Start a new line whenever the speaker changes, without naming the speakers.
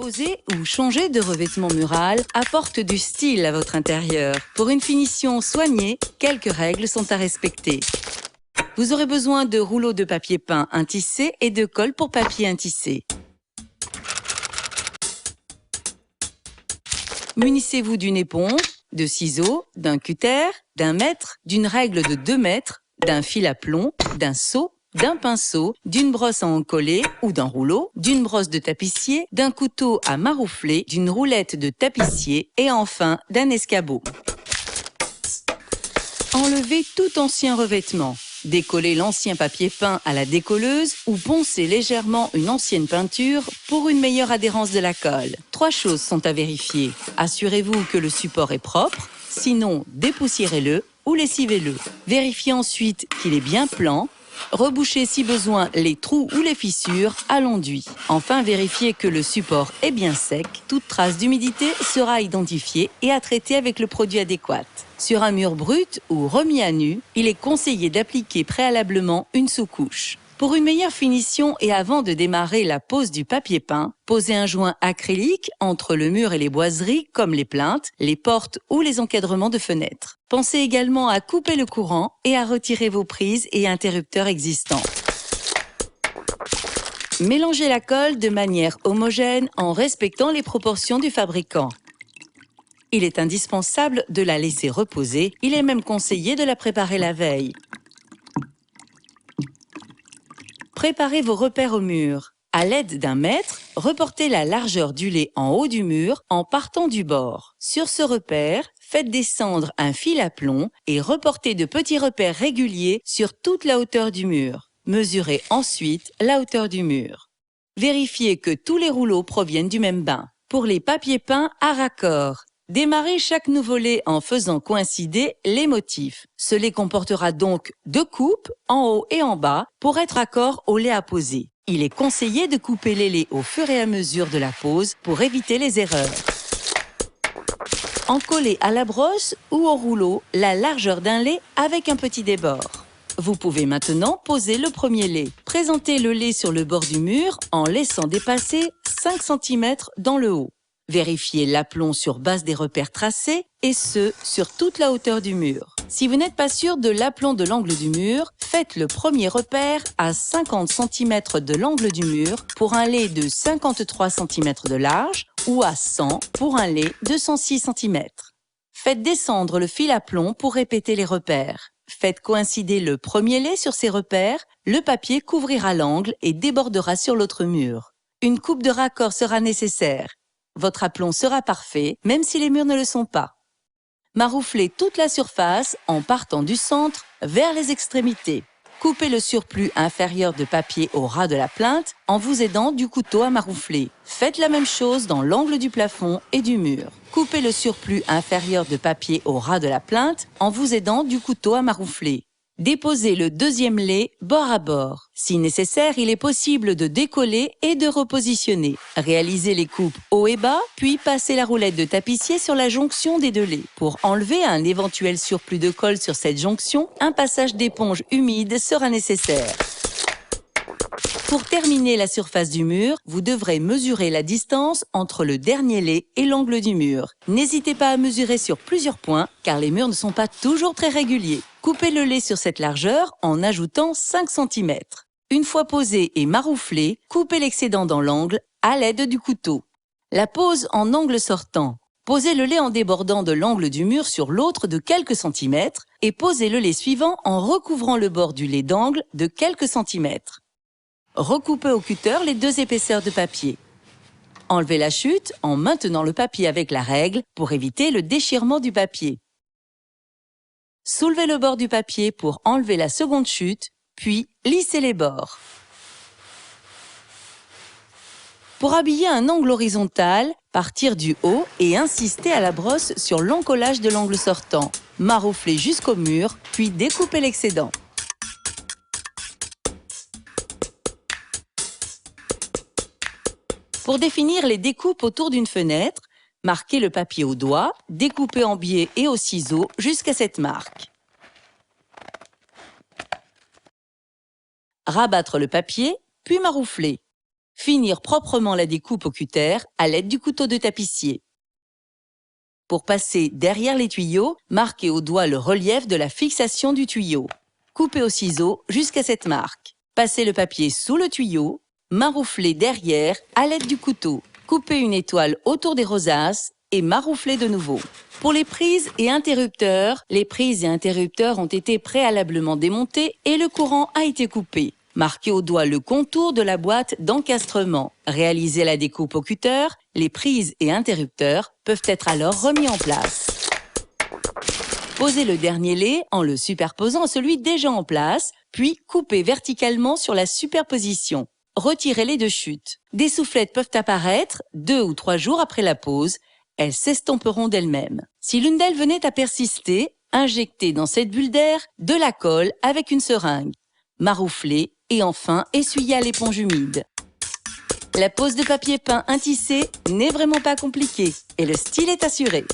Poser ou changer de revêtement mural apporte du style à votre intérieur. Pour une finition soignée, quelques règles sont à respecter. Vous aurez besoin de rouleaux de papier peint intissé et de colle pour papier intissé. Munissez-vous d'une éponge, de ciseaux, d'un cutter, d'un mètre, d'une règle de 2 mètres, d'un fil à plomb, d'un seau, d'un pinceau, d'une brosse à encoller ou d'un rouleau, d'une brosse de tapissier, d'un couteau à maroufler, d'une roulette de tapissier et enfin d'un escabeau. Enlevez tout ancien revêtement. Décollez l'ancien papier peint à la décolleuse ou poncez légèrement une ancienne peinture pour une meilleure adhérence de la colle. 3 choses sont à vérifier. Assurez-vous que le support est propre, sinon dépoussiérez-le ou lessivez-le. Vérifiez ensuite qu'il est bien plan. Rebouchez si besoin les trous ou les fissures à l'enduit. Enfin, vérifiez que le support est bien sec. Toute trace d'humidité sera identifiée et à traiter avec le produit adéquat. Sur un mur brut ou remis à nu, il est conseillé d'appliquer préalablement une sous-couche. Pour une meilleure finition et avant de démarrer la pose du papier peint, posez un joint acrylique entre le mur et les boiseries comme les plinthes, les portes ou les encadrements de fenêtres. Pensez également à couper le courant et à retirer vos prises et interrupteurs existants. Mélangez la colle de manière homogène en respectant les proportions du fabricant. Il est indispensable de la laisser reposer, il est même conseillé de la préparer la veille. Préparez vos repères au mur. À l'aide d'un mètre, reportez la largeur du lait en haut du mur en partant du bord. Sur ce repère, faites descendre un fil à plomb et reportez de petits repères réguliers sur toute la hauteur du mur. Mesurez ensuite la hauteur du mur. Vérifiez que tous les rouleaux proviennent du même bain. Pour les papiers peints à raccord, démarrez chaque nouveau lait en faisant coïncider les motifs. Ce lait comportera donc 2 coupes, en haut et en bas, pour être raccord au lait à poser. Il est conseillé de couper les laits au fur et à mesure de la pose pour éviter les erreurs. Encollez à la brosse ou au rouleau la largeur d'un lait avec un petit débord. Vous pouvez maintenant poser le premier lait. Présentez le lait sur le bord du mur en laissant dépasser 5 cm dans le haut. Vérifiez l'aplomb sur base des repères tracés et ce, sur toute la hauteur du mur. Si vous n'êtes pas sûr de l'aplomb de l'angle du mur, faites le premier repère à 50 cm de l'angle du mur pour un lait de 53 cm de large ou à 100 pour un lait de 106 cm. Faites descendre le fil à plomb pour répéter les repères. Faites coïncider le premier lait sur ces repères, le papier couvrira l'angle et débordera sur l'autre mur. Une coupe de raccord sera nécessaire. Votre aplomb sera parfait, même si les murs ne le sont pas. Marouflez toute la surface en partant du centre vers les extrémités. Coupez le surplus inférieur de papier au ras de la plinthe en vous aidant du couteau à maroufler. Faites la même chose dans l'angle du plafond et du mur. Coupez le surplus inférieur de papier au ras de la plinthe en vous aidant du couteau à maroufler. Déposez le deuxième lait bord à bord. Si nécessaire, il est possible de décoller et de repositionner. Réalisez les coupes haut et bas, puis passez la roulette de tapissier sur la jonction des 2 laits. Pour enlever un éventuel surplus de colle sur cette jonction, un passage d'éponge humide sera nécessaire. Pour terminer la surface du mur, vous devrez mesurer la distance entre le dernier lait et l'angle du mur. N'hésitez pas à mesurer sur plusieurs points, car les murs ne sont pas toujours très réguliers. Coupez le lait sur cette largeur en ajoutant 5 cm. Une fois posé et marouflé, coupez l'excédent dans l'angle à l'aide du couteau. La pose en angle sortant. Posez le lait en débordant de l'angle du mur sur l'autre de quelques centimètres et posez le lait suivant en recouvrant le bord du lait d'angle de quelques centimètres. Recoupez au cutter les 2 épaisseurs de papier. Enlevez la chute en maintenant le papier avec la règle pour éviter le déchirement du papier. Soulevez le bord du papier pour enlever la seconde chute, puis lissez les bords. Pour habiller un angle horizontal, partir du haut et insister à la brosse sur l'encollage de l'angle sortant. Marouflez jusqu'au mur, puis découpez l'excédent. Pour définir les découpes autour d'une fenêtre, marquez le papier au doigt, découpez en biais et au ciseau jusqu'à cette marque. Rabattre le papier, puis maroufler. Finir proprement la découpe au cutter à l'aide du couteau de tapissier. Pour passer derrière les tuyaux, marquez au doigt le relief de la fixation du tuyau. Coupez au ciseau jusqu'à cette marque. Passez le papier sous le tuyau, marouflez derrière à l'aide du couteau. Coupez une étoile autour des rosaces et marouflez de nouveau. Pour les prises et interrupteurs ont été préalablement démontés et le courant a été coupé. Marquez au doigt le contour de la boîte d'encastrement. Réalisez la découpe au cutter, les prises et interrupteurs peuvent être alors remis en place. Posez le dernier lait en le superposant à celui déjà en place, puis coupez verticalement sur la superposition. Retirez-les de chute. Des soufflettes peuvent apparaître 2 ou 3 jours après la pose. Elles s'estomperont d'elles-mêmes. Si l'une d'elles venait à persister, injectez dans cette bulle d'air de la colle avec une seringue. Marouflez et enfin essuyez à l'éponge humide. La pose de papier peint intissé n'est vraiment pas compliquée et le style est assuré.